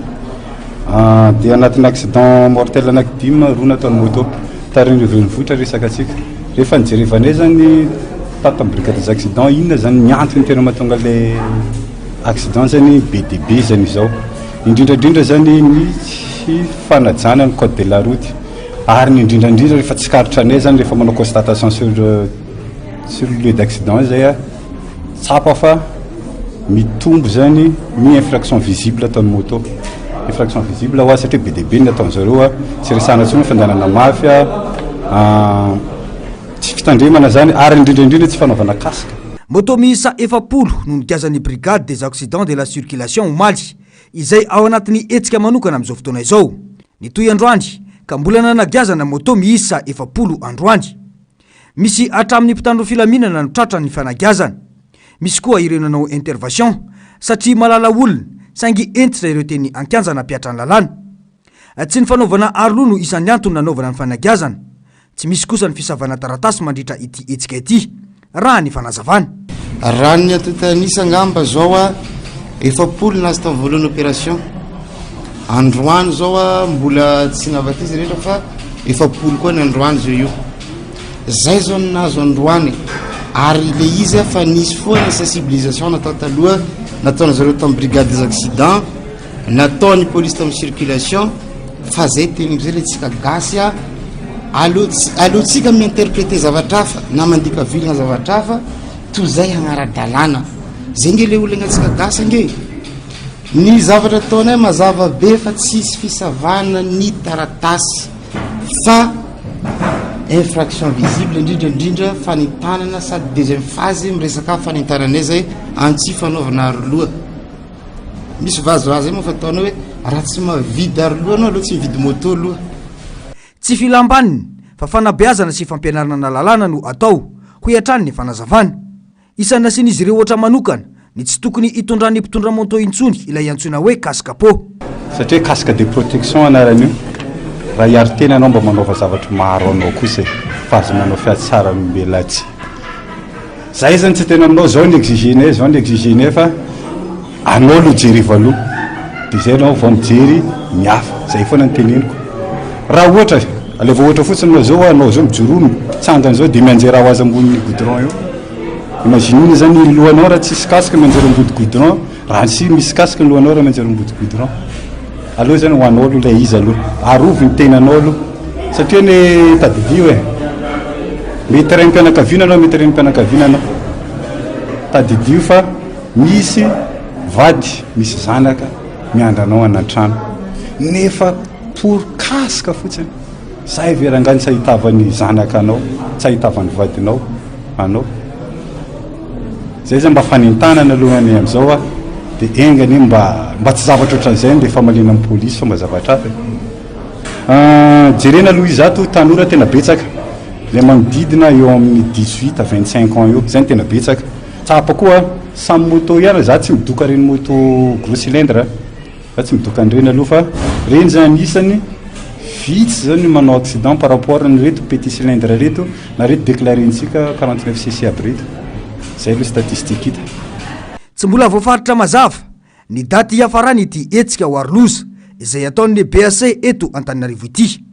Dia anatin'ny accident mortel anaky 10 roa nataon'ny moto. Tariny renivohitra resaka atsika. Rehefa nijerevanay zany tato amin'ny brigade des accidents inona zany niantony tena mahatonga le accident zany BDB zany izao. Indrindrandrindra zany misy fanajana ny code de la route ary ny indrindrandrindra rehefa tsy karitra anay zany rehefa manao constatation sur le lieu d'accident zay tsapa fa mitombo zany ny infraction visible ataon'ny moto. Infraction visible ho satria BDB ny ataon'zareo tsy resana tsony fanjanana mafia tsy fitandremana zany ary indrindrandrindra tsy fanaovana kasika. Moto miisa 7 no nikazan'ny brigade des accidents de la circulation omaly izay ao anatin'ny etsika manokana amin'izao fotoana izao. Nitoy androany ka mbola nanagiazana moto miisa 7 androany. Misy hatramin'ny mpitandro filaminana no tratra ny fanagiazana. Misy koa ireo nanao intervention satria malala olona saingy entitra ireo teny ankianjana ampiatra ny lalàna. Tsy ny fanaovana aroloha no isan'ny antony nanaovana ny fanagiazana. Tsy misy kosa ny fisavana taratasy mandritra ity etsika ity raha ny fanazavana. Raha ny atotanisa ngamba zao 7 nazy tamin'ny voalohany opération. Androany zao mbola tsy navaka izy rehetra fa 7 koa ny androany zao io. Zay zao nazo androany ary le izy fa nisy foana sensibilisation natao taloha nataony zareo tamin'ny brigade des accidents nataony police tamin'ny circulation fa zay teny am'izay le tsika gasy alohatsika miinterpréter zavatra hafa na mandika vilagna zavatra hafa toy zay hagnara-dalàna zay nge le olona atsika gasy nge ny zavatra ataonay mazava be fa tsisy fisavana ny taratasy fa infraction visible indrindrandrindra fanitanana sady deuxième phase miresaka fanitananay zay antsy fanaovana aroloha misy vazoazy moa fa ataonao hoe raha tsy mavidy aroloha anao aloha tsy mividy moto aloha. Tsy filambaniny fa fanabeazana sy fampianarana lalàna no atao ho hiatrany ny fanazavana. Isana sy n'izy ireo ohatra manokana ny tsy tokony hitondran'ny mpitondra moto intsony ilay antsoina hoe casque-pô. Satria casque de protection anaran'io raha hiary tena anao mba manaova zavatra maro anao kosa fa azo manao fiatsara mibelatsy. Zay zany tsy tena aminao zao ny exigenay fa anao lo jereva aloha dia zay anao vao mijery mihafa zay foana ny teneniko. Raha ohatra aleva ohatra fotsiny anao zao mijorono tsangany zao dia mianjera ho azy ambonin'ny goudron io. Imagine zany ny lohanao raha tsisy casque mianjera ambody goudron raha sy misy casque ny lohanao raha mianjera ambody goudron. Aloha zany ho anao aloha ilay izy aloha arovy ny tenanao aloha satria ny tadidio mety ray mpianakaviana anao mety ray mpianakaviana anao tadidio fa misy vady misy zanaka miandranao anatrano nefa pour casque fotsiny zay verangany tsy ahitavany zanaka anao tsy ahitavany vadinao anao zay zay mba fanentanana alohany am'izao a de engany mba tsy zavatra ohatran'izay de famalina amin'ny polisy fa mba zavatra hafa jerena aloha izato tanora tena betsaka le manodidina eo amin'ny 18 à 25 ans eo zay ny tena betsaka tsapa koa samy moto ihany za tsy midoka reny moto gros cylindre za tsy midoka an'ireny aloha fa reny zany isany vitsy zany manao accident par rapport nyreto petit cylindre reto na reto déclarensika 49 cc aby reto zay aloha statistique hita tsy mbola voafaritra mazava ny daty hiafarany ity etsika ho aroloza izay ataon'ny BAC eto Antananarivo ity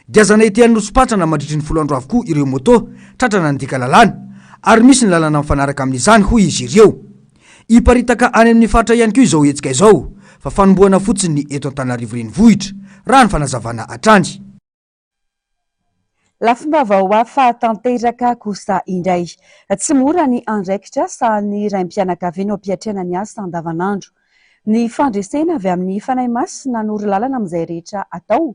diazana ety nosopatrana mandritry ny 10 andro avokoa ireo moto tratrana ny dika lalàna ary misy ny lalàna mifanaraka amin'izany hoy izy ireo iparitaka any amin'ny faritra ihany koa izao etsika izao fa fanomboana fotsiny ny eto Antananarivo renivohitra raha ny fanazavana hatrany lafimbavao hafa tanteraka kosa indray tsy mora ny andraikitra sahany raim-pianakaviana ampiatrana ny asa andavanandro ny fandresena avy amin'ny fanahy masina nory lalana amin'izay rehetra atao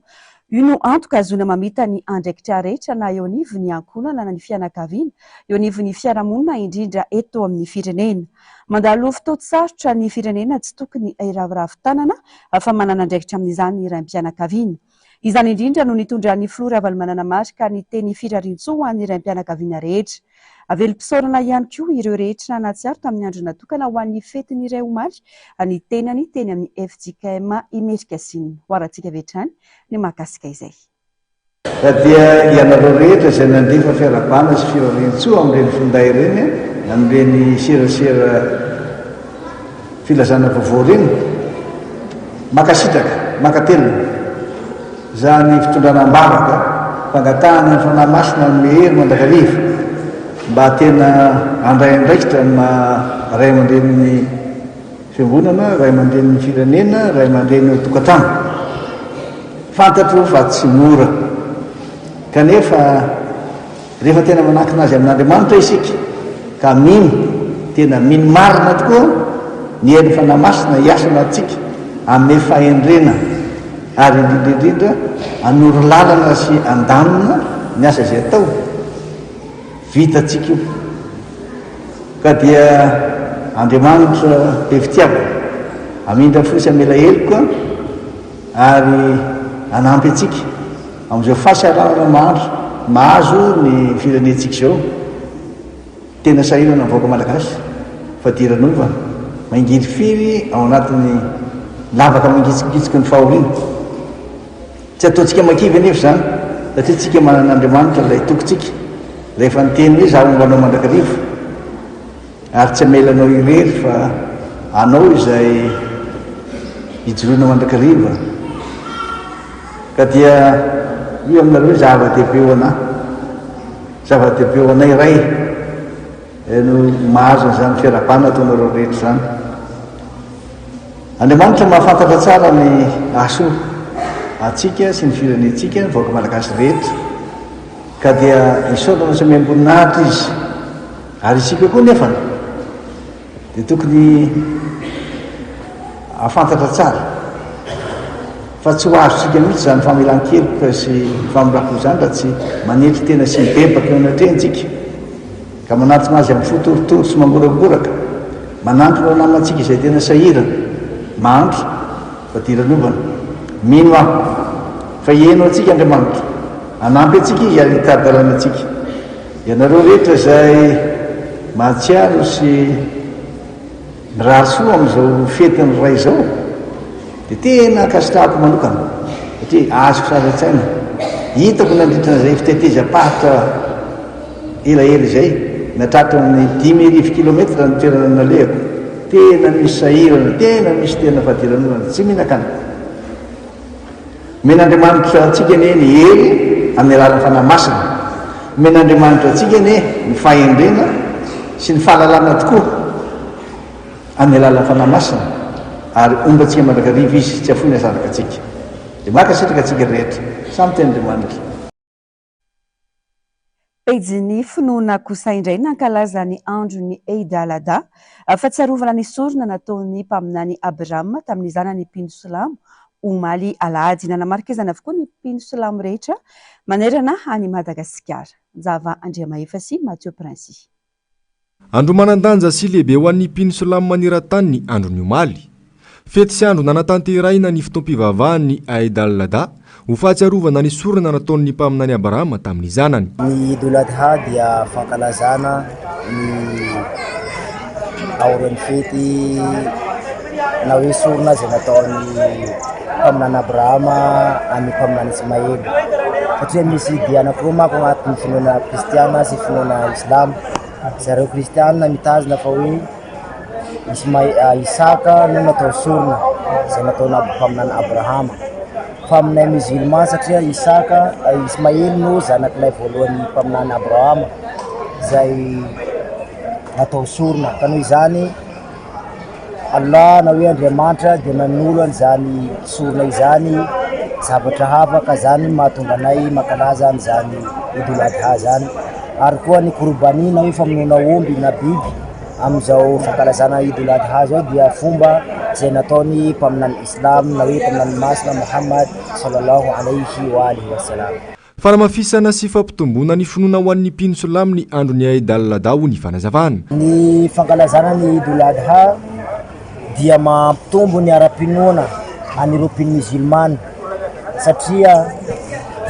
io no antoka azona mamita ny andraikitra rehetra na eo anivy ny ankonana na ny fianakaviana eo anivy ny fiarahamonina indrindra eto amin'ny firenena mandalo fotoasarotra ny firenena tsy tokony iraviravo-tanana fa manana andraikitra amin'izany ny raim-pianakaviana izany indrindra no nitondran'ny Flora Valomanana marika ny teny firarintsoa ny raim-pianakaviana rehetra avelo-pisaorana ihany koa ireo rehetra natsiaro tamin'ny andro natokana ho an'ny fetin'iray omaly ny tenany teny amin'ny FJKM imerika siny hoarantsika vetrany ny mahakasika izay dia ianareo rehetra izay nandefa fiarabana sy firarintsoa amin'ireny finday ireny amin'ireny serasera filazana vaovao reny makasitraka makatelona zany fitondrana ambavaka fangatahana ny fanahy masina ny mehery mandrakariva mba tena andray andraikitra ma ray aman-dreniny fiangonana ray aman-dreniny firenena ray aman-dreniny tokantrano fantatro fa tsy mora kanefa rehefa tena manankina azy amin'Andriamanitra isika ka mino tena mino marina tokoa ny herin'ny fanahy masina hiasana atsika amin'ny fahendrena ary indrindrindrindra anoro lalana sy andamina ny asa izay atao vitatsika io ka dia Andriamanitra be fitiavana amindra fosy amela heloka ary anampy atsika amin'izao fahasalamana mahandro mahazo ny firenentsika izao tena sahirana ny vahoaka malagasy fa diranova mangiry firy ao anatin'ny lavaka mangitsikitsika ny fahoriana tsy ataontsika makivy anefa zany satria tsika manan'Andriamanitra ilay tokontsika rehefa nyteny hoe zaho mombanao mandrakarivo ary tsy amelanao irery fa anao izay hijoroana mandrakariva ka dia io aminareo hoe zava-dehibe ho anahy zava-dehibe ho anay iray no mahazo an'izany fiarabana ataonareo rehetra zany Andriamanitra mahafantatra tsara ny aso atsika sy ny firenentsika ny vahoaka malagasy rehetra ka dia isaorana sy miamboninahitra izy ary isika koa nefa dia tokony afantatra tsara fa tsy ho azontsika mihitsy zany famelan-keloka sy famolako zany raha tsy manetry tena sy mibebaka eo anatrentsika ka manatona azy amin'ny fotorotoro sy mamboraboraka manantona namantsika izay tena sahirana mahandro fa diranovana mino aho fa eno atsika Andriamanitra anampy atsika izy ary hitardalana atsika ianareo rehetra izay mahatsiaro sy mirahasoa amin'izao fetiny ray izao dia tena akasitrahako manokana satria azoko saratsaina hitako nandritrana izay fitetezam-pahitra elaela izay natratra amin'ny 10,000 kilometra ny toerana nalehako tena misy sahirana tena misy tena fadiranona tsy mihinakana men'Andriamanitra atsika ane ny hery amin'ny alalan'ny fanahy masina men'Andriamanitra atsika ane ny fahendrena sy ny fahalalana tokoa amin'ny alalan'ny fanahy masina ary ombatsika mandrakariva izy tsy afoy ny asaraka atsika dia makasitraka atsika rehetra samy ten'Andriamanitra pejiny finoana kosa indray nankalaza ny andro ny Eid al-Adha fahatsiarovana ny sorona nataon'ny mpaminany Abraham tamin'ny zanany mpino silamo omaly alahady nanamarika izany avokoa ny mpino silamo rehetra manerana any Madagasikara. Java Andriamaefa sy Mathieu Princy. andro manandanja sy lehibe ho an'ny mpino silamo maneran-tany ny androny omaly fety sy andro nanatanteraina ny fotoam-pivavahan'ny Aïd al-Adha ho fahatsiarovana ny sorona nataon'ny mpaminany Abrahama tamin'ny zanany. Ny Eid al-Adha dia fankalazana ny aoran'ny fety na hoe sorona izay nataon'ny mpaminany Abrahama amin'ny mpaminany Ismaely. Satria misy dia anankiroa manko agnatin'ny finoana kristiana sy finoana islam. Zareo kristiana mitazona fa hoe Isaka no natao sorona izay nataona mpaminany Abrahama. Fa aminay musulman satria Ismaely no zanak'ilay voalohan'ny mpaminany Abrahama izay natao sorona. Ka noho izany Allah na hoe Andriamanitra dia nanolo an'izany sorona izany zavatra havaka zany mahatonga anay makalaza an'izany Eid al-Adha zany. Ary koa ny korbani na hoe famonoana omby na biby amin'izao fankalazana Eid al-Adha zao dia fomba izay nataony mpaminany Islam na hoe mpaminany masina Muhammad sallallahu alaihi wa alihi wasallam. Faramafisana sy fampitombona ny finoana ho an'ny mpino silamo ny androny Aïd al-Adha ho ny fanazavana. Ny fankalazana ny Eid al-Adha dia mampitombo ny ara-pinoana anireo mpino musulmany satria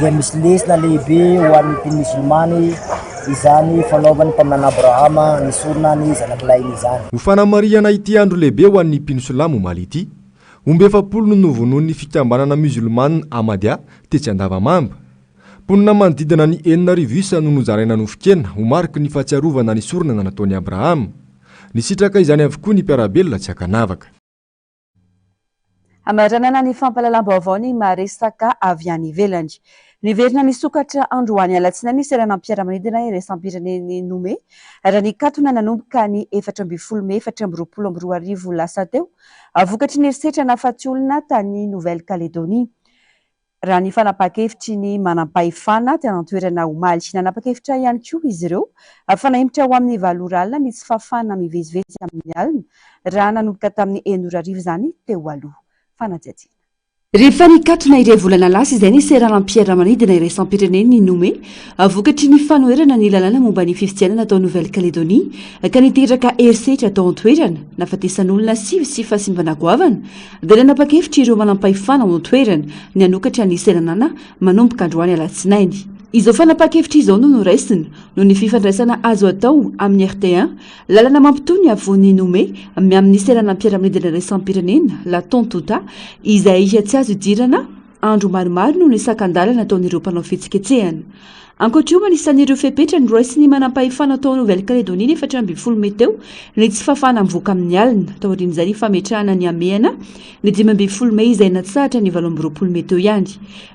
dia misy lesona lehibe ho an'ny mpino musulmany izany fanaovany mpaminany Abrahama ny soronany zanak'ilahiny izany. Ho fanamariana ity andro lehibe ho an'ny mpino silamo omaly ity, omby 7 no novonoan'ny fikambanana musulmane Ahmadiyya tetsy Andavamamba. Ponina manodidina ny 4,000 isa no nozaraina nofon-kena ho mariky ny fahatsiarovana ny sorona nataon'i Abrahama. Ny sitraka izany avokoa ny mpiarabelona tsy hakanavaka. Amaranana ny fampalalam-baovao ny maresaka avy any ivelany. Niverina ny sokatra androany alatsinainy seranam-piaramanidina iraisam-pireneny Nome raha ny katona nanomboka ny 14 Mey 2022 arivo lasa teo vokatry ny erisetra nafaty olona tany Nouvelle-Calédonie. Raha ny fanapa-kevitry ny manam-pahefana tena toerana omaly nanapa-kevitra ihany koa izy ireo fanahimitra ho amin'ny valoralina ny tsy fafana mivezivezy amin'ny alina raha nanomboka tamin'ny 1 arivo zany teo aloha. Fanajajina. Rehefa nikatona iray volana lasa izay ny seranam-piaramanidina iraisam-pireneny Nome vokatry ny fanoherana ny lalàna momba ny fifidianana atao Nouvelle-Calédonie ka niteraka erisetra atao an-toerana nafatesan'olona 7 sy fasimbana goavana dia nanapa-kevitra ireo manam-pahefana ao an-toerana ny hanokatra ny seranana manomboka androany alatsinainy. Izao fanapa-kevitra izao no noraisina no ny fifandraisana azo atao amin'ny RT1 lalàna mampitony avoan'ny Nome amin'ny seranam-piaramanidina iraisam-pirenena la Tontouta izay tsy azo idirana andro maromaro no ny sakan-dalana ataon'ireo mpanao fihetsikehtsehana. Ankoatr'io anisan'ireo fepetra ny raisiny manam-pahefana atao Nouvelle-Calédonie 14 Mey teo ny tsy fafana mivoaka amin'ny alina taorian'izay ny fametrahana ny amehana ny 15 Mey izay natsahatra ny 20 Mey teo ihany.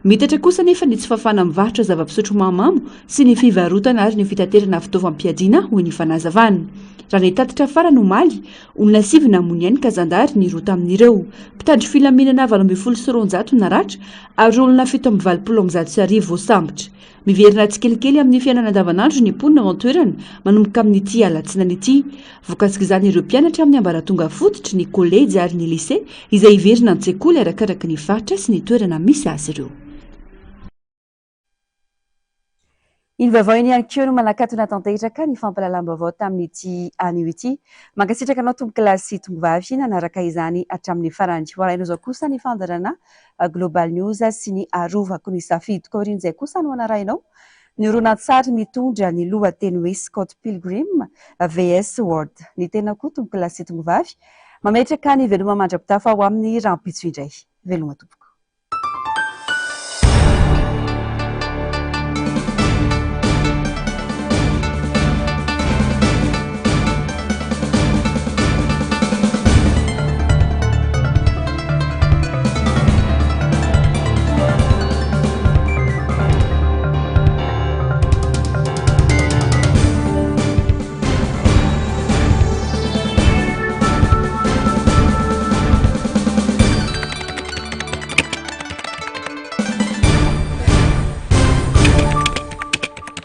Mitatra kosa nefa ny tsy fafana mivarotra zava-pisotro mahamamo sy ny fivarotana ary ny fitaterana fitaovam-piadiana ho ny fanazavana. Raha ny tatitra farany omaly olona 7 namony ihany kazandary ny rota amin'ireo mpitandro filaminana 20 naratra ary olona 720 sambotra. Miverina tsikelikely amin'ny fiainana andavanandro ny mponina ao an-toerana manomboka amin'ity alatsinainy ity. Voakasika izany ireo mpianatra amin'ny ambaratonga fototry ny kolejy ary ny lycée izay hiverina an-tsekoly arakaraka ny faritra sy ny toerana misy azy ireo. Iny vaovao iny ihany koa no manakatona tanteraka ny fampalalam-baovao tamin'ity anio ity. Mankasitraka anao tombo-kilasy tongovavy nanaraka izany hatramin'ny farany. Hoarainao izao kosa ny fandarana Global News sy ny arovako ny safidy. Korin'izay kosa no anarainao ny horonan-tsary mitondra ny lohateny hoe Scott Pilgrim VS World. Ny tena koa tombo-kilasy tongovavy mametraka ny veloma mandra-pitafa ao amin'ny rampitso indray. Veloma tompoko.